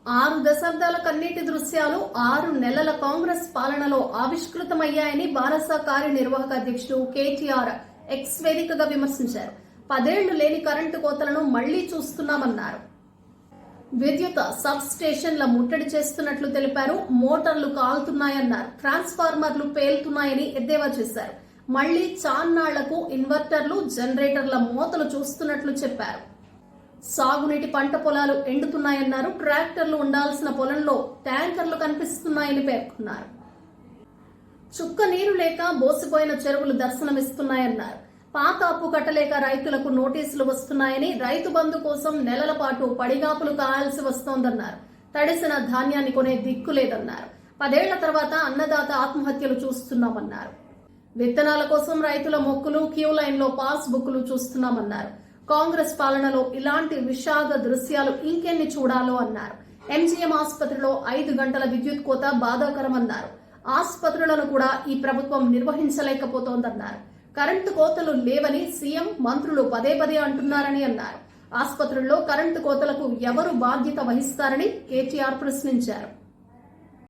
6 దశాబ్దాల కన్నీటి దృశ్యాలు 6 నెలల కాంగ్రెస్ పాలనలో ఆవిష్కృతమయ్యాయని బారస కార్యనిర్వాహక అధ్యక్షుడు కేటీఆర్ ఎక్స్ వేదికగా విమర్శించారు. 10 ఏళ్లు లేని కరెంటు కోతలను మళ్లీ చూస్తున్నామన్నారు. విద్యుత్ సబ్ స్టేషన్ల ముట్టడి చేస్తున్నట్లు తెలిపారు. మోటార్లు కాలుతున్నాయన్నారు. ట్రాన్స్ఫార్మర్లు పేలుతున్నాయని ఎద్దేవా చేశారు. మళ్లీ చాన్నాళ్లకు ఇన్వర్టర్లు, జనరేటర్ల మోతలు చూస్తున్నట్లు చెప్పారు. సాగునీటి పంట పొలాలు ఎండుతున్నాయన్నారు. ట్రాక్టర్లు ఉండాల్సిన పొలంలో ట్యాంకర్లు కనిపిస్తున్నాయని పేర్కొన్నారు. చుక్క నీరు లేక బోసిపోయిన చెరువులు దర్శనమిస్తున్నాయన్నారు. పాత అప్పు కట్టలేక రైతులకు నోటీసులు వస్తున్నాయని, రైతు బంధు కోసం నెలల పాటు పడిగాపులు కాయాల్సి వస్తోందన్నారు. తడిసిన ధాన్యాన్ని కొనే దిక్కు లేదన్నారు. 10 ఏళ్ల తర్వాత అన్నదాత ఆత్మహత్యలు చూస్తున్నామన్నారు. విత్తనాల కోసం రైతుల మొక్కులు, క్యూ లైన్లో పాస్ బుక్లు చూస్తున్నామన్నారు. కాంగ్రెస్ పాలనలో ఇలాంటి విషాద దృశ్యాలు ఇంకెన్ని చూడాలో అన్నారు. ఎంజీఎం ఆసుపత్రిలో 5 గంటల విద్యుత్ కోత బాధాకరమన్నారు. ఆసుపత్రులను కూడా ఈ ప్రభుత్వం నిర్వహించలేకపోతోందన్నారు. కరెంటు కోతలు లేవని సీఎం, మంత్రులు పదే పదే అంటున్నారని అన్నారు. ఆసుపత్రుల్లో కరెంటు కోతలకు ఎవరు బాధ్యత వహిస్తారని కేటీఆర్ ప్రశ్నించారు.